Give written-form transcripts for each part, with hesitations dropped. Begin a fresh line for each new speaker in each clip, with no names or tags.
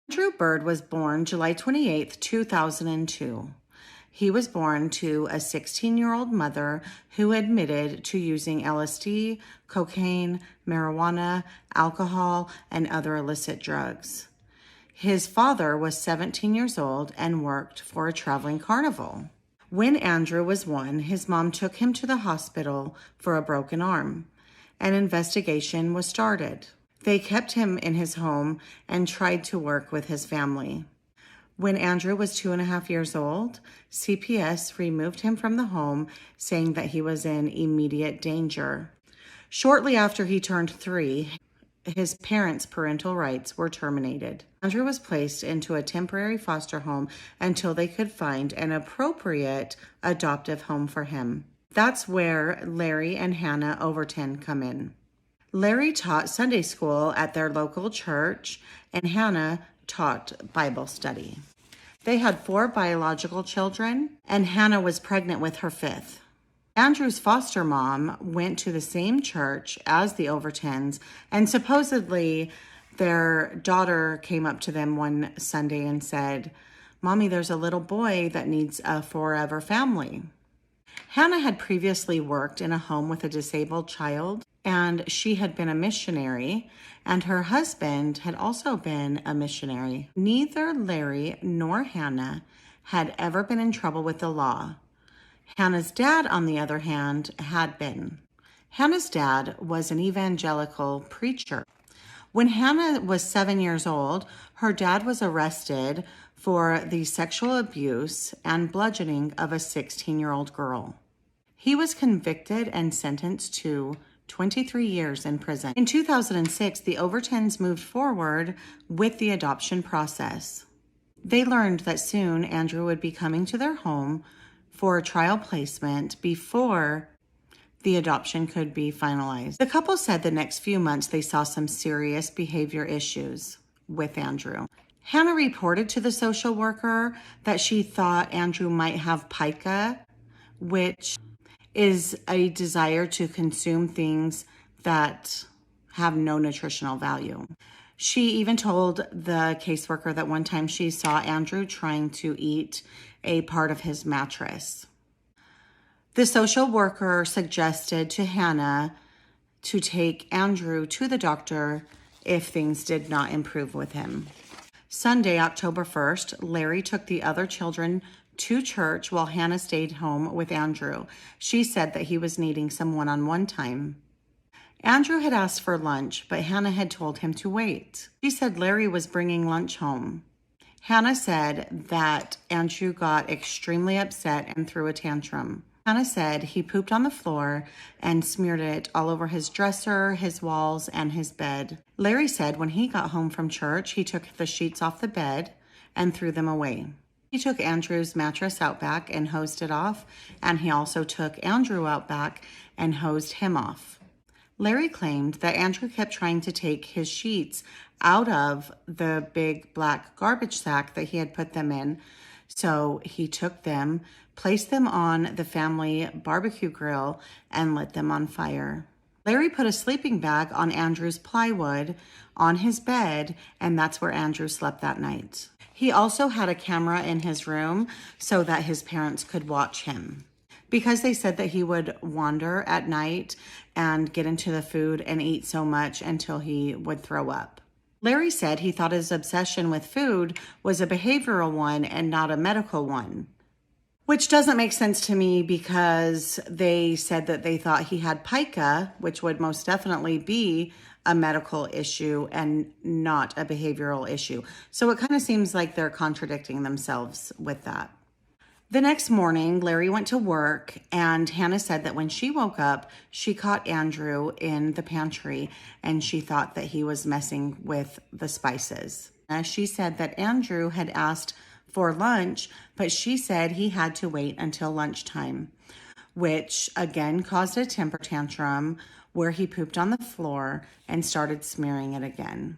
Andrew Burd was born July 28th, 2002. He was born to a 16-year-old mother who admitted to using LSD, cocaine, marijuana, alcohol, and other illicit drugs. His father was 17 years old and worked for a traveling carnival. When Andrew was 1, his mom took him to the hospital for a broken arm. An investigation was started. They kept him in his home and tried to work with his family. When Andrew was 2.5 years old, CPS removed him from the home, saying that he was in immediate danger. Shortly after he turned 3, his parents' parental rights were terminated. Andrew was placed into a temporary foster home until they could find an appropriate adoptive home for him. That's where Larry and Hannah Overton come in. Larry taught Sunday school at their local church, and Hannah taught Bible study. They had 4 biological children, and Hannah was pregnant with her 5th. Andrew's foster mom went to the same church as the Overtons, and supposedly their daughter came up to them one Sunday and said, "Mommy, there's a little boy that needs a forever family." Hannah had previously worked in a home with a disabled child, and she had been a missionary, and her husband had also been a missionary. Neither Larry nor Hannah had ever been in trouble with the law. Hannah's dad, on the other hand, had been. Hannah's dad was an evangelical preacher. When Hannah was 7 years old, her dad was arrested for the sexual abuse and bludgeoning of a 16-year-old girl. He was convicted and sentenced to 23 years in prison. In 2006, the Overtons moved forward with the adoption process. They learned that soon Andrew would be coming to their home for a trial placement before the adoption could be finalized. The couple said the next few months they saw some serious behavior issues with Andrew. Hannah reported to the social worker that she thought Andrew might have pica, which is a desire to consume things that have no nutritional value. She even told the caseworker that one time she saw Andrew trying to eat a part of his mattress. The social worker suggested to Hannah to take Andrew to the doctor if things did not improve with him. Sunday, October 1st, Larry took the other children to church while Hannah stayed home with Andrew. She said that he was needing some one-on-one time. Andrew had asked for lunch, but Hannah had told him to wait. She said Larry was bringing lunch home. Hannah said that Andrew got extremely upset and threw a tantrum. Hannah said he pooped on the floor and smeared it all over his dresser, his walls, and his bed. Larry said when he got home from church, he took the sheets off the bed and threw them away. He took Andrew's mattress out back and hosed it off, and he also took Andrew out back and hosed him off. Larry claimed that Andrew kept trying to take his sheets out of the big black garbage sack that he had put them in, so he took them, placed them on the family barbecue grill, and lit them on fire. Larry put a sleeping bag on Andrew's plywood on his bed, and that's where Andrew slept that night. He also had a camera in his room so that his parents could watch him, because they said that he would wander at night and get into the food and eat so much until he would throw up. Larry said he thought his obsession with food was a behavioral one and not a medical one, which doesn't make sense to me because they said that they thought he had pica, which would most definitely be a medical issue and not a behavioral issue. So it kind of seems like they're contradicting themselves with that. The next morning, Larry went to work, and Hannah said that when she woke up, she caught Andrew in the pantry, and she thought that he was messing with the spices. She said that Andrew had asked for lunch, but she said he had to wait until lunchtime, which again caused a temper tantrum where he pooped on the floor and started smearing it again.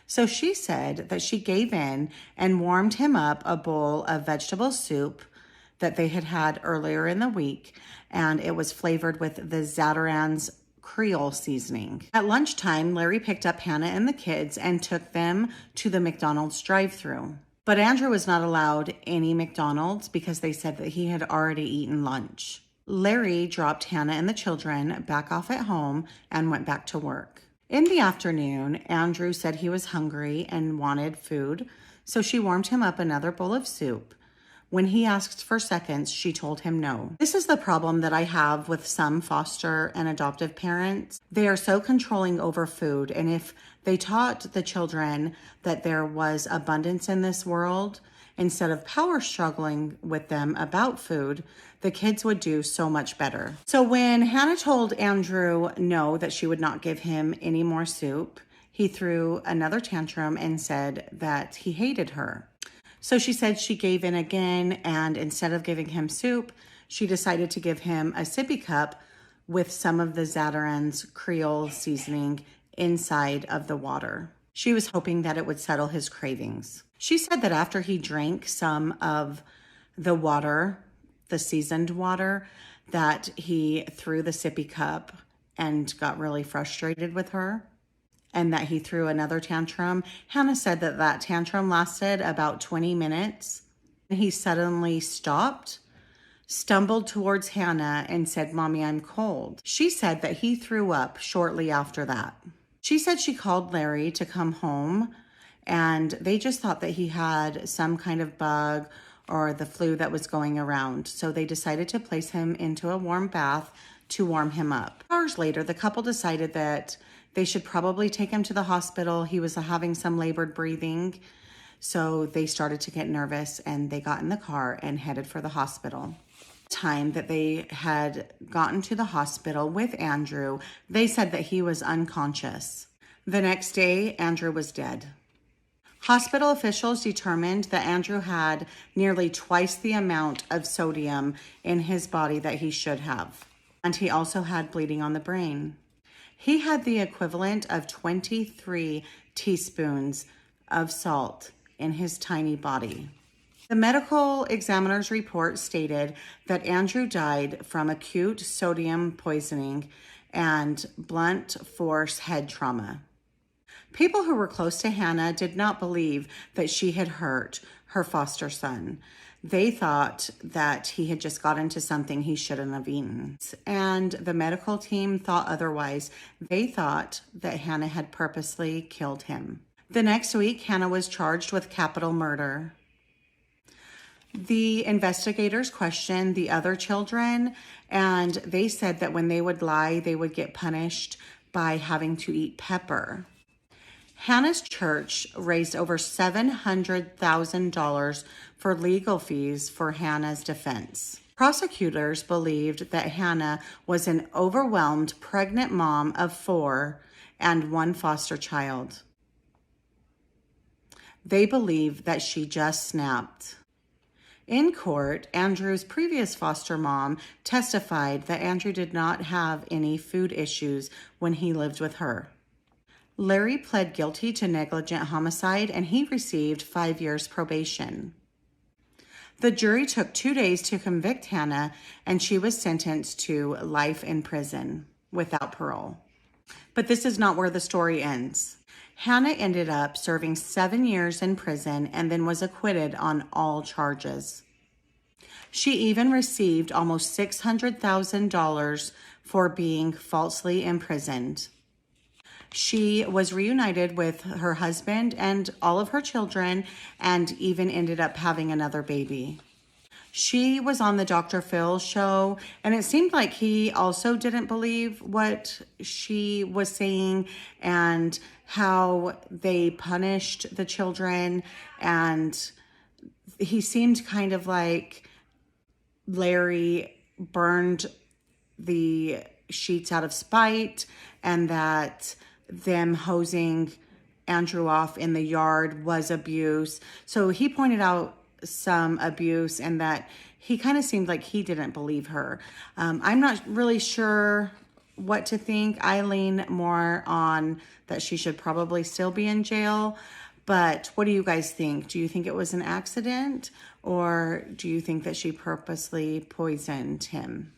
So she said that she gave in and warmed him up a bowl of vegetable soup that they had had earlier in the week, and it was flavored with the Zatarain's Creole seasoning. At lunchtime, Larry picked up Hannah and the kids and took them to the McDonald's drive-thru. But Andrew was not allowed any McDonald's because they said that he had already eaten lunch. Larry dropped Hannah and the children back off at home and went back to work. In the afternoon, Andrew said he was hungry and wanted food, so she warmed him up another bowl of soup. When he asked for seconds, she told him no. This is the problem that I have with some foster and adoptive parents. They are so controlling over food, and if they taught the children that there was abundance in this world, instead of power struggling with them about food, the kids would do so much better. So when Hannah told Andrew no, that she would not give him any more soup, he threw another tantrum and said that he hated her. So she said she gave in again, and instead of giving him soup, she decided to give him a sippy cup with some of the Zatarain's Creole seasoning inside of the water. She was hoping that it would settle his cravings. She said that after he drank some of the water, the seasoned water, that he threw the sippy cup and got really frustrated with her, and that he threw another tantrum. Hannah said that that tantrum lasted about 20 minutes. He suddenly stopped, stumbled towards Hannah, and said, "Mommy, I'm cold." She said that he threw up shortly after that. She said she called Larry to come home, and they just thought that he had some kind of bug or the flu that was going around. So they decided to place him into a warm bath to warm him up. Hours later, the couple decided that they should probably take him to the hospital. He was having some labored breathing. So they started to get nervous, and they got in the car and headed for the hospital. Time that they had gotten to the hospital with Andrew, they said that he was unconscious. The next day, Andrew was dead. Hospital officials determined that Andrew had nearly twice the amount of sodium in his body that he should have. And he also had bleeding on the brain. He had the equivalent of 23 teaspoons of salt in his tiny body. The medical examiner's report stated that Andrew died from acute sodium poisoning and blunt force head trauma. People who were close to Hannah did not believe that she had hurt her foster son. They thought that he had just got into something he shouldn't have eaten. And the medical team thought otherwise. They thought that Hannah had purposely killed him. The next week, Hannah was charged with capital murder. The investigators questioned the other children, and they said that when they would lie, they would get punished by having to eat pepper. Hannah's church raised over $700,000 for legal fees for Hannah's defense. Prosecutors believed that Hannah was an overwhelmed pregnant mom of 4 and 1 foster child. They believed that she just snapped. In court, Andrew's previous foster mom testified that Andrew did not have any food issues when he lived with her. Larry pled guilty to negligent homicide, and he received 5 years probation. The jury took 2 days to convict Hannah, and she was sentenced to life in prison without parole. But this is not where the story ends. Hannah ended up serving 7 years in prison and then was acquitted on all charges. She even received almost $600,000 for being falsely imprisoned. She was reunited with her husband and all of her children, and even ended up having another baby. She was on the Dr. Phil show, and it seemed like he also didn't believe what she was saying and how they punished the children. And he seemed kind of like Larry burned the sheets out of spite, and that them hosing Andrew off in the yard was abuse. So he pointed out some abuse, and that he kind of seemed like he didn't believe her. I'm not really sure what to think. I lean more on that she should probably still be in jail. But what do you guys think? Do you think it was an accident, or do you think that she purposely poisoned him?